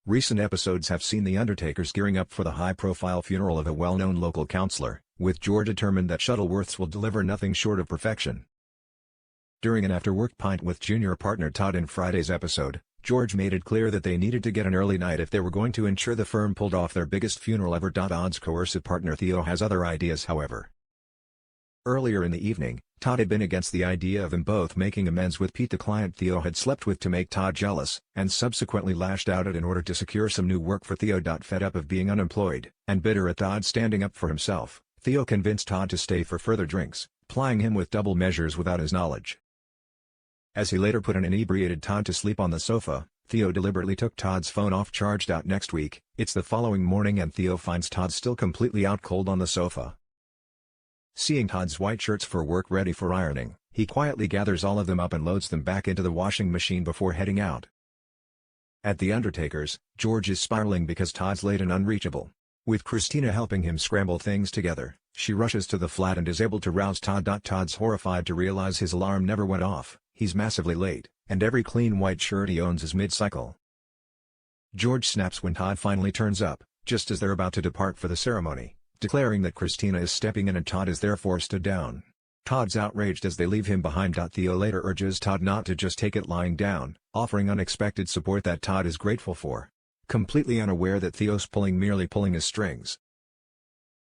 Recent episodes have seen the undertakers gearing up for the high-profile funeral of a well-known local counselor, with George determined that Shuttleworths will deliver nothing short of perfection. During an after-work pint with junior partner Todd in Friday's episode, George made it clear that they needed to get an early night if they were going to ensure the firm pulled off their biggest funeral ever. Todd's coercive partner Theo has other ideas, however. Earlier in the evening, Todd had been against the idea of them both making amends with Pete, the client Theo had slept with, to make Todd jealous, and subsequently lashed out in order to secure some new work for Theo. Fed up of being unemployed, and bitter at Todd standing up for himself, Theo convinced Todd to stay for further drinks, plying him with double measures without his knowledge. As he later put an inebriated Todd to sleep on the sofa, Theo deliberately took Todd's phone off charge. Next week, it's the following morning and Theo finds Todd still completely out cold on the sofa. Seeing Todd's white shirts for work ready for ironing, he quietly gathers all of them up and loads them back into the washing machine before heading out. At the undertaker's, George is spiraling because Todd's late and unreachable. With Christina helping him scramble things together, she rushes to the flat and is able to rouse Todd. Todd's horrified to realize his alarm never went off, he's massively late, and every clean white shirt he owns is mid-cycle. George snaps when Todd finally turns up, just as they're about to depart for the ceremony, declaring that Christina is stepping in and Todd is therefore stood down. Todd's outraged as they leave him behind. Theo later urges Todd not to just take it lying down, offering unexpected support that Todd is grateful for, completely unaware that Theo's merely pulling his strings.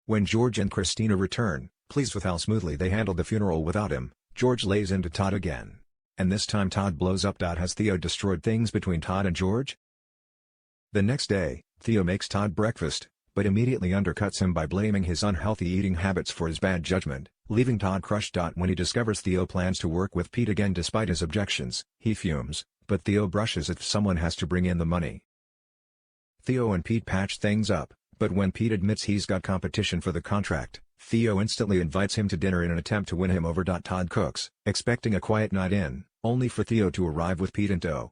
When George and Christina return, pleased with how smoothly they handled the funeral without him, George lays into Todd again. And this time Todd blows up. Has Theo destroyed things between Todd and George? The next day, Theo makes Todd breakfast, but immediately undercuts him by blaming his unhealthy eating habits for his bad judgment, leaving Todd crushed. When he discovers Theo plans to work with Pete again despite his objections, he fumes, but Theo brushes if someone has to bring in the money. Theo and Pete patch things up, but when Pete admits he's got competition for the contract, Theo instantly invites him to dinner in an attempt to win him over. Todd cooks, expecting a quiet night in, only for Theo to arrive with Pete in tow.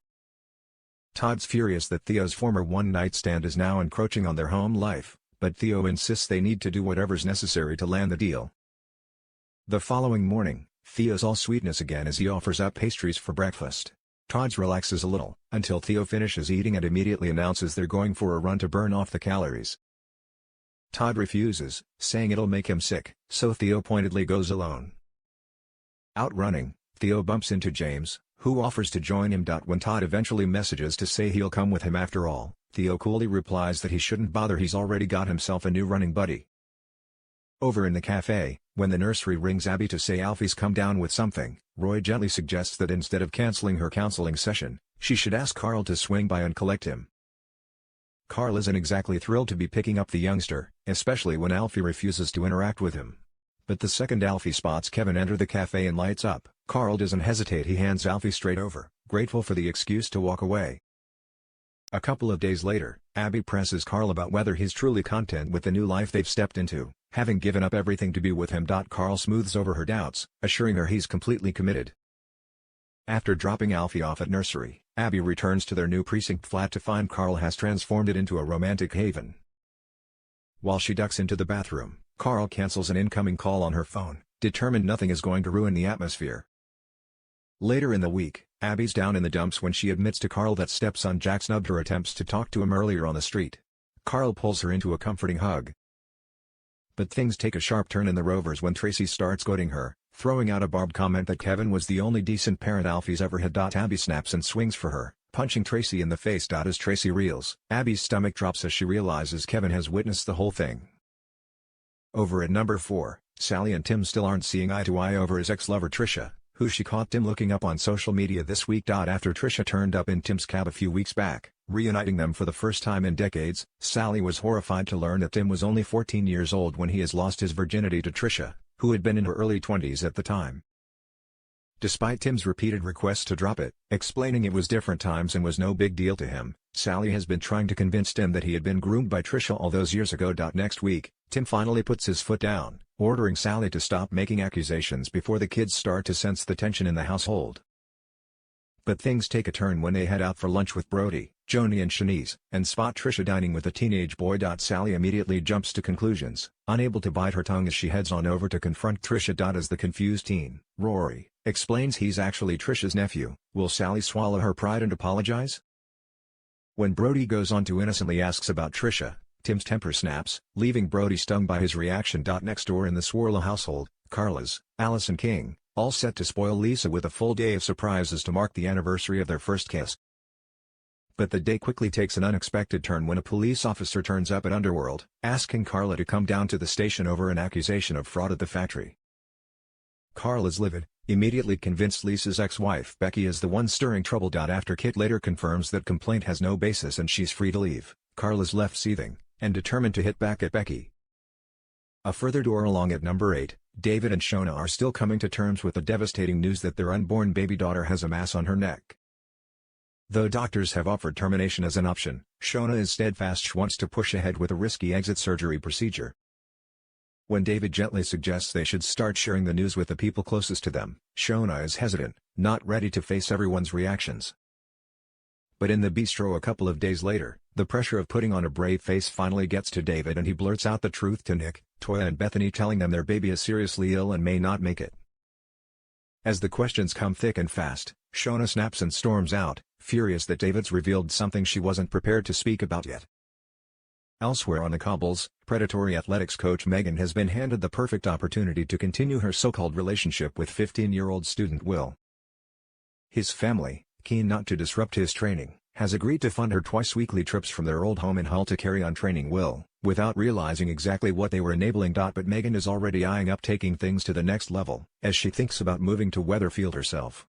Todd's furious that Theo's former one-night stand is now encroaching on their home life, but Theo insists they need to do whatever's necessary to land the deal. The following morning, Theo's all sweetness again as he offers up pastries for breakfast. Todd relaxes a little, until Theo finishes eating and immediately announces they're going for a run to burn off the calories. Todd refuses, saying it'll make him sick, so Theo pointedly goes alone. Out running, Theo bumps into James, who offers to join him. When Todd eventually messages to say he'll come with him after all, Theo coolly replies that he shouldn't bother, he's already got himself a new running buddy. Over in the cafe, when the nursery rings Abby to say Alfie's come down with something, Roy gently suggests that instead of cancelling her counseling session, she should ask Carl to swing by and collect him. Carl isn't exactly thrilled to be picking up the youngster, especially when Alfie refuses to interact with him. But the second Alfie spots Kevin enter the cafe and lights up, Carl doesn't hesitate, he hands Alfie straight over, grateful for the excuse to walk away. A couple of days later, Abby presses Carl about whether he's truly content with the new life they've stepped into, having given up everything to be with him. Carl smooths over her doubts, assuring her he's completely committed. After dropping Alfie off at nursery, Abby returns to their new precinct flat to find Carl has transformed it into a romantic haven. While she ducks into the bathroom, Carl cancels an incoming call on her phone, determined nothing is going to ruin the atmosphere. Later in the week, Abby's down in the dumps when she admits to Carl that stepson Jack snubbed her attempts to talk to him earlier on the street. Carl pulls her into a comforting hug. But things take a sharp turn in the Rovers when Tracy starts goading her, throwing out a barbed comment that Kevin was the only decent parent Alfie's ever had. Abby snaps and swings for her, punching Tracy in the face. As Tracy reels, Abby's stomach drops as she realizes Kevin has witnessed the whole thing. Over at number 4, Sally and Tim still aren't seeing eye to eye over his ex-lover Trisha, who she caught Tim looking up on social media this week. After Trisha turned up in Tim's cab a few weeks back, reuniting them for the first time in decades, Sally was horrified to learn that Tim was only 14 years old when he has lost his virginity to Trisha, who had been in her early 20s at the time. Despite Tim's repeated requests to drop it, explaining it was different times and was no big deal to him, Sally has been trying to convince Tim that he had been groomed by Trisha all those years ago. Next week, Tim finally puts his foot down, ordering Sally to stop making accusations before the kids start to sense the tension in the household. But things take a turn when they head out for lunch with Brody, Joni and Shanice, and spot Trisha dining with a teenage boy. Sally immediately jumps to conclusions, unable to bite her tongue as she heads on over to confront Trisha. As the confused teen, Rory, explains he's actually Trisha's nephew, will Sally swallow her pride and apologize? When Brody goes on to innocently asks about Trisha, Tim's temper snaps, leaving Brody stung by his reaction. Next door in the Swarla household, Carla's, Alice and King, all set to spoil Lisa with a full day of surprises to mark the anniversary of their first kiss. But the day quickly takes an unexpected turn when a police officer turns up at Underworld, asking Carla to come down to the station over an accusation of fraud at the factory. Carla's livid, immediately convinced Lisa's ex-wife Becky is the one stirring trouble. After Kit later confirms that complaint has no basis and she's free to leave, Carla's left seething, and determined to hit back at Becky. A further door along at number 8, David and Shona are still coming to terms with the devastating news that their unborn baby daughter has a mass on her neck. Though doctors have offered termination as an option, Shona is steadfast. She wants to push ahead with a risky exit surgery procedure. When David gently suggests they should start sharing the news with the people closest to them, Shona is hesitant, not ready to face everyone's reactions. But in the bistro a couple of days later, the pressure of putting on a brave face finally gets to David and he blurts out the truth to Nick, Toya and Bethany, telling them their baby is seriously ill and may not make it. As the questions come thick and fast, Shona snaps and storms out, furious that David's revealed something she wasn't prepared to speak about yet. Elsewhere on the cobbles, predatory athletics coach Megan has been handed the perfect opportunity to continue her so-called relationship with 15-year-old student Will. His family, keen not to disrupt his training, has agreed to fund her twice-weekly trips from their old home in Hull to carry on training Will, without realizing exactly what they were enabling. But Megan is already eyeing up taking things to the next level, as she thinks about moving to Weatherfield herself.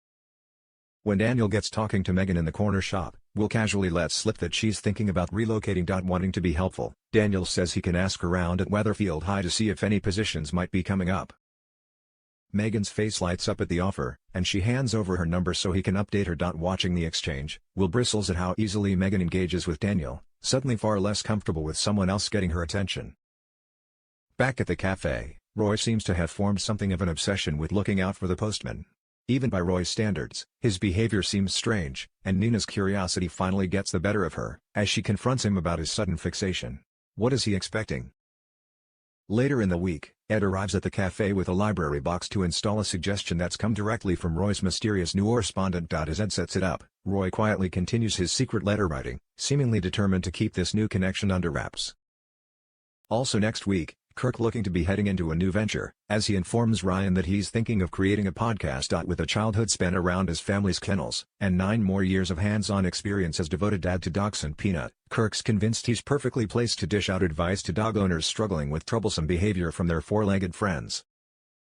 When Daniel gets talking to Megan in the corner shop, Will casually lets slip that she's thinking about relocating. Wanting to be helpful, Daniel says he can ask around at Weatherfield High to see if any positions might be coming up. Megan's face lights up at the offer, and she hands over her number so he can update her. Watching the exchange, Will bristles at how easily Megan engages with Daniel, suddenly far less comfortable with someone else getting her attention. Back at the cafe, Roy seems to have formed something of an obsession with looking out for the postman. Even by Roy's standards, his behavior seems strange, and Nina's curiosity finally gets the better of her, as she confronts him about his sudden fixation. What is he expecting? Later in the week, Ed arrives at the cafe with a library box to install a suggestion that's come directly from Roy's mysterious new correspondent. As Ed sets it up, Roy quietly continues his secret letter writing, seemingly determined to keep this new connection under wraps. Also next week, Kirk looking to be heading into a new venture, as he informs Ryan that he's thinking of creating a podcast. With a childhood spent around his family's kennels, and 9 more years of hands-on experience as devoted dad to Dachshund Peanut, Kirk's convinced he's perfectly placed to dish out advice to dog owners struggling with troublesome behavior from their 4-legged friends.